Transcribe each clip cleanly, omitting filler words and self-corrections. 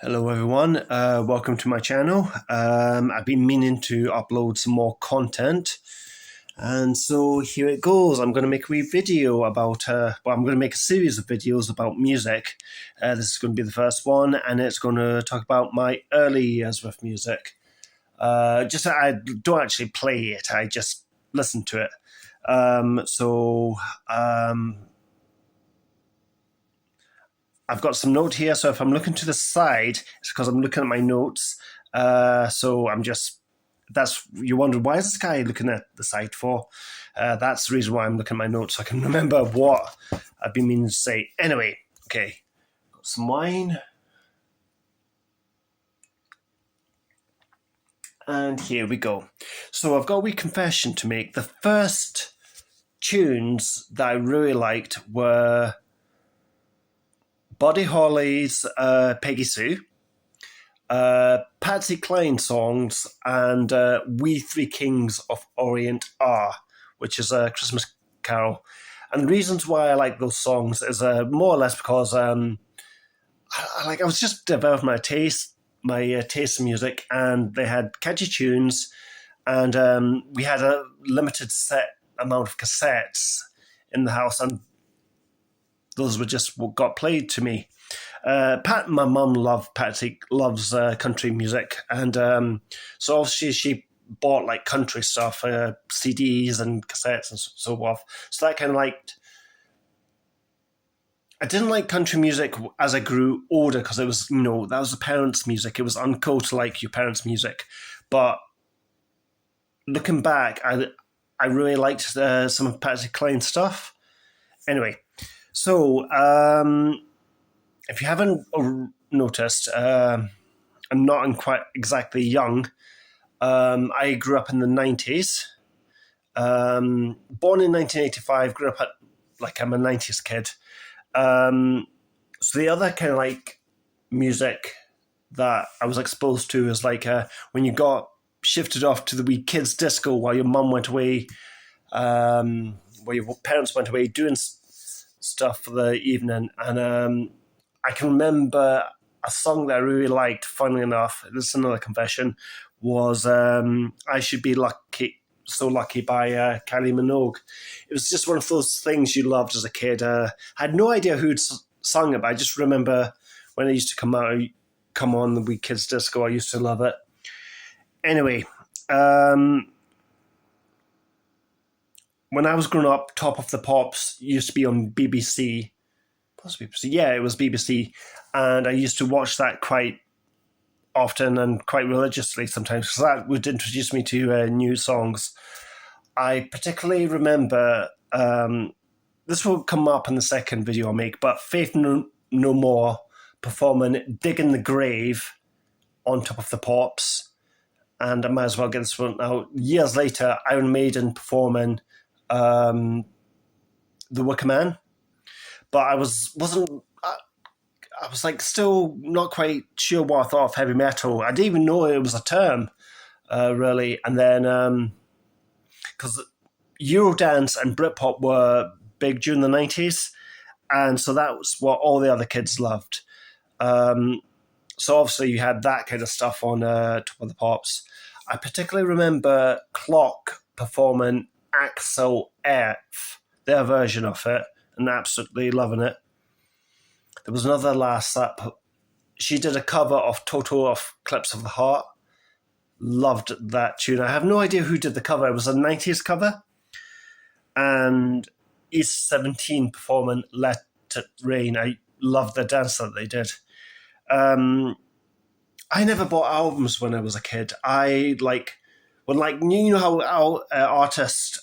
Hello everyone, welcome to my channel. I've been meaning to upload some more content, and so here it goes. I'm going to make a wee video about, I'm going to make a series of videos about music. This is going to be the first one, and it's going to talk about my early years with music. I don't actually play it, I just listen to it. I've got some note here, so if I'm looking to the side, it's because I'm looking at my notes. You wonder, why is this guy looking at the side for? That's the reason why I'm looking at my notes, so I can remember what I've been meaning to say. Anyway, okay, got some wine. And here we go. So I've got a wee confession to make. The first tunes that I really liked were Buddy Holly's Peggy Sue, Patsy Cline songs, and We Three Kings of Orient Are, which is a Christmas carol. And the reasons why I like those songs is more or less because I was just developing my taste in music, and they had catchy tunes, and we had a limited set amount of cassettes in the house, and those were just what got played to me. My mum loves country music, and so obviously she bought like country stuff, CDs and cassettes and so forth. So that kind of I didn't like country music as I grew older because it was, that was the parents' music. It was uncool to like your parents' music. But looking back, I really liked some of Patsy Cline's stuff. Anyway, so if you haven't noticed, I'm not quite exactly young. I grew up in the 90s. Born in 1985, grew up I'm a 90s kid. So the other kind of music that I was exposed to is when you got shifted off to the wee kids disco while your mum went away, where your parents went away doing stuff for the evening. And I can remember a song that I really liked, funnily enough, this is another confession, was I Should Be So Lucky by Kylie Minogue. It was just one of those things you loved as a kid. I had no idea who'd sung it, but I just remember when it used to come on the wee kids disco, I used to love it. Anyway, when I was growing up, Top of the Pops used to be on BBC. Was it BBC? Yeah, it was BBC. And I used to watch that quite often and quite religiously sometimes, because that would introduce me to new songs. I particularly remember, this will come up in the second video I'll make, but Faith No More performing Digging the Grave on Top of the Pops. And I might as well get this one out. Years later, Iron Maiden performing The Wicker Man. But I was still not quite sure what I thought of heavy metal. I didn't even know it was a term, really. And then, because Eurodance and Britpop were big during the 90s, and so that was what all the other kids loved. So obviously you had that kind of stuff on Top of the Pops. I particularly remember Clock performing Axel F, their version of it, and absolutely loving it. There was another lass that she did a cover of Toto of Clips of the Heart. Loved that tune. I have no idea who did the cover. It was a 90s cover. And East 17 performing Let It Rain. I loved the dance that they did. I never bought albums when I was a kid. How artists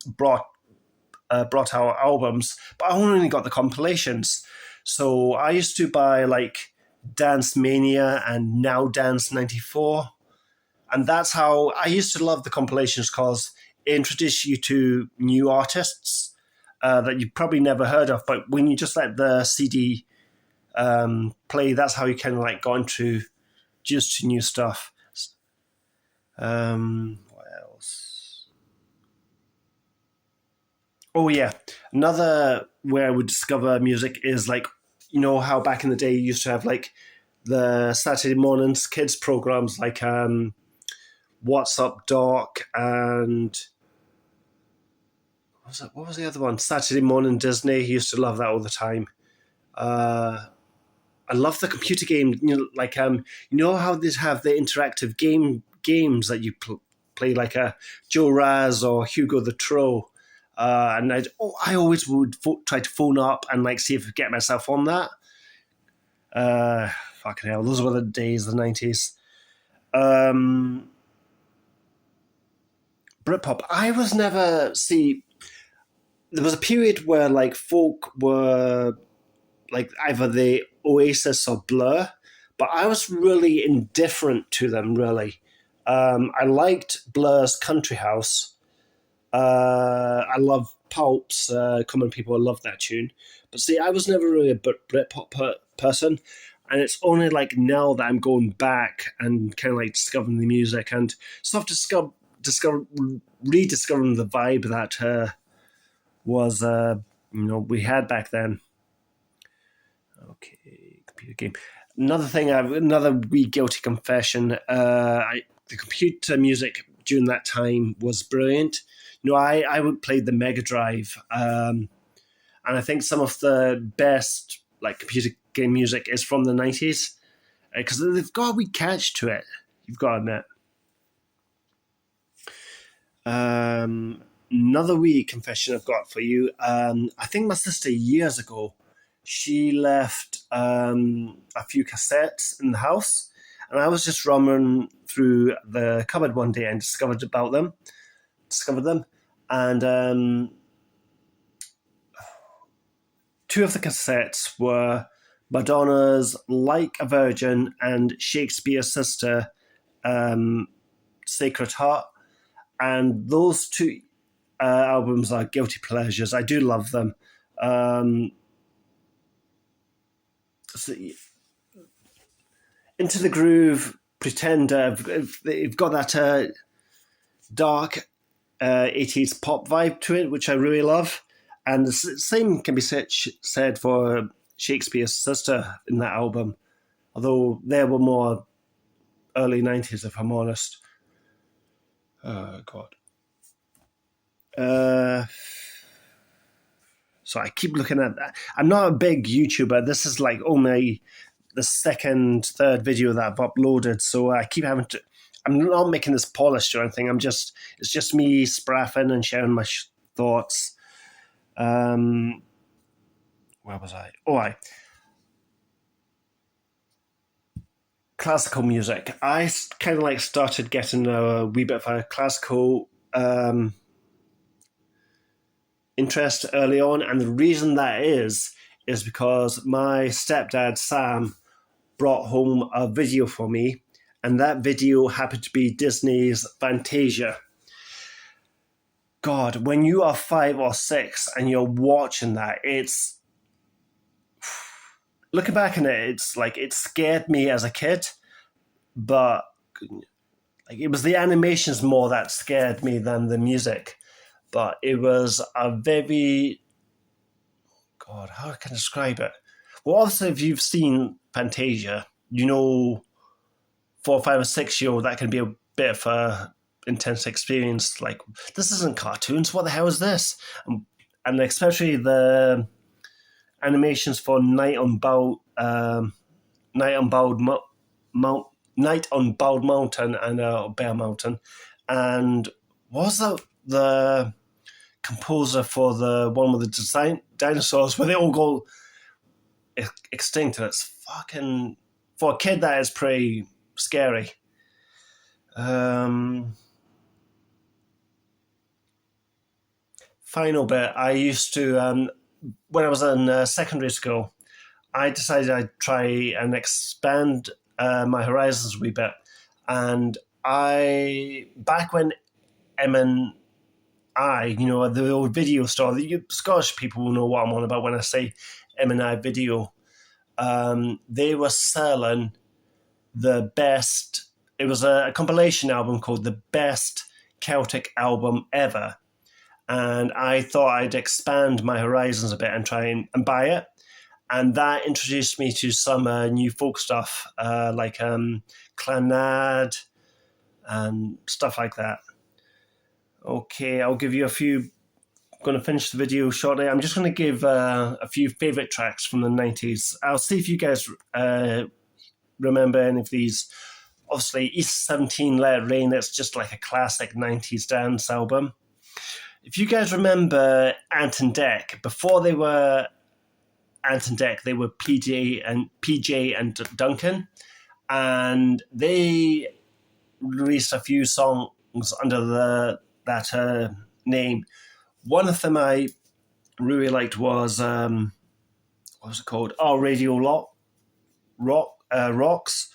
brought out albums, but I only got the compilations. So I used to buy Dance Mania and Now Dance 94. And that's how I used to love the compilations, because it introduced you to new artists that you probably never heard of. But when you just let the CD play, that's how you kind of got introduced to new stuff. What else? Oh yeah, another where I would discover music is how back in the day you used to have the Saturday mornings kids programs like What's Up Doc and what was the other one? Saturday Morning Disney. He used to love that all the time. I love the computer game. How they have the interactive games that you play, like a Joe Raz or Hugo the Troll. And I always would try to phone up and like see if I could get myself on that. Fucking hell, those were the days, the 90s. Britpop. I was never there was a period where like folk were like either the Oasis or Blur, but I was really indifferent to them, really. I liked Blur's Country House. I love Pulp's Common People. I love that tune. But see, I was never really a Britpop person, and it's only like now that I'm going back and kind of like discovering the music and sort of rediscovering the vibe that was we had back then. Okay, computer game. Another wee guilty confession. The computer music during that time was brilliant. I would play the Mega Drive, and I think some of the best like computer game music is from the 90s because they've got a wee catch to it. You've got to admit. Another wee confession I've got for you. I think my sister years ago, she left a few cassettes in the house, and I was just rummaging through the cupboard one day and discovered them, and two of the cassettes were Madonna's "Like a Virgin" and Shakespeare's sister, "Sacred Heart," and those two albums are guilty pleasures. I do love them. So, Into the Groove, Pretender, they've got that dark 80s pop vibe to it, which I really love. And the same can be said for Shakespeare's sister in that album, although they were more early 90s, if I'm honest. Oh, God. So I keep looking at that. I'm not a big YouTuber. This is like only the second, third video that I've uploaded. So I keep having to. I'm not making this polished or anything. It's just me spraffing and sharing my thoughts. Where was I? Classical music. I kind of like started getting a wee bit of a classical interest early on, and the reason that is because my stepdad Sam brought home a video for me, and that video happened to be Disney's Fantasia. God, when you are 5 or 6 and you're watching that, it's looking back on it, it's like it scared me as a kid, but like it was the animations more that scared me than the music. But it was a very, God, how can I describe it? Well, obviously, if you've seen Fantasia, you know, 4, 5, or 6-year-old, that can be a bit of a intense experience. Like, this isn't cartoons. What the hell is this? And especially the animations for Night on Bald Mountain and Bear Mountain, and what was that the composer for the one with the dinosaurs where they all go extinct, and it's fucking, for a kid that is pretty scary. Final bit, I used to when I was in secondary school, I decided I'd try and expand my horizons a wee bit, and back when M&I, the old video store, the Scottish people will know what I'm on about when I say M&I Video. They were selling the best. It was a compilation album called The Best Celtic Album Ever, and I thought I'd expand my horizons a bit and try and buy it. and that introduced me to some new folk stuff, like Clanad and stuff like that. Okay, I'll give you a few. I'm going to finish the video shortly. I'm just going to give a few favorite tracks from the 90s. I'll see if you guys remember any of these. Obviously, East 17 Let It Rain, that's just like a classic 90s dance album. If you guys remember Ant and Dec, before they were Ant and Dec, they were PJ and Duncan, and they released a few songs under that name. One of them I really liked was what was it called? Oh, Radio Rocks,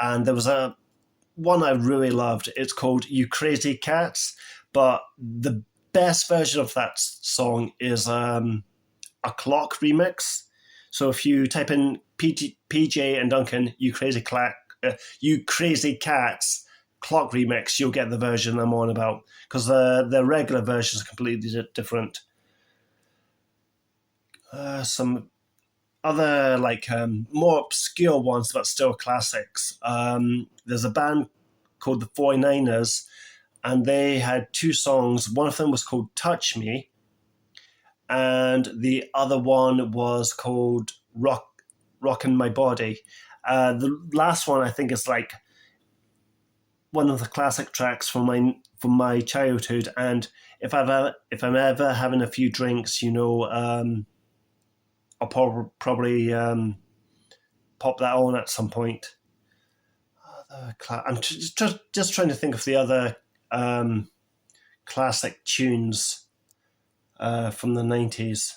and there was a one I really loved. It's called "You Crazy Cats," but the best version of that song is a clock remix. So if you type in PJ and Duncan, you crazy cats clock remix, you'll get the version I'm on about, because the regular version is completely different. Some other like more obscure ones, but still classics. There's a band called the 49ers, and they had two songs. One of them was called Touch Me, and the other one was called Rockin' My Body. The last one I think is like one of the classic tracks from my childhood, and if I'm ever having a few drinks, I'll probably pop that on at some point. I'm just trying to think of the other classic tunes from the 90s.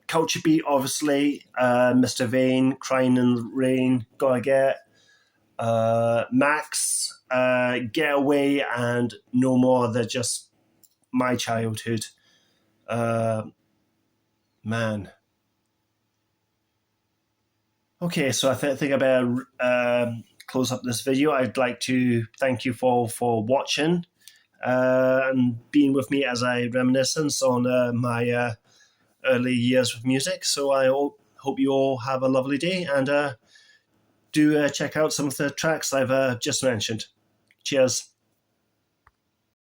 Culture Beat, obviously, Mr. Vane, Crying in the Rain, Gotta Get, Max, Get Away, and No More. They're just my childhood. Man. Okay, so I think I better close up this video. I'd like to thank you for watching and being with me as I reminiscence on my early years with music. So I hope you all have a lovely day, and do check out some of the tracks I've just mentioned. Cheers.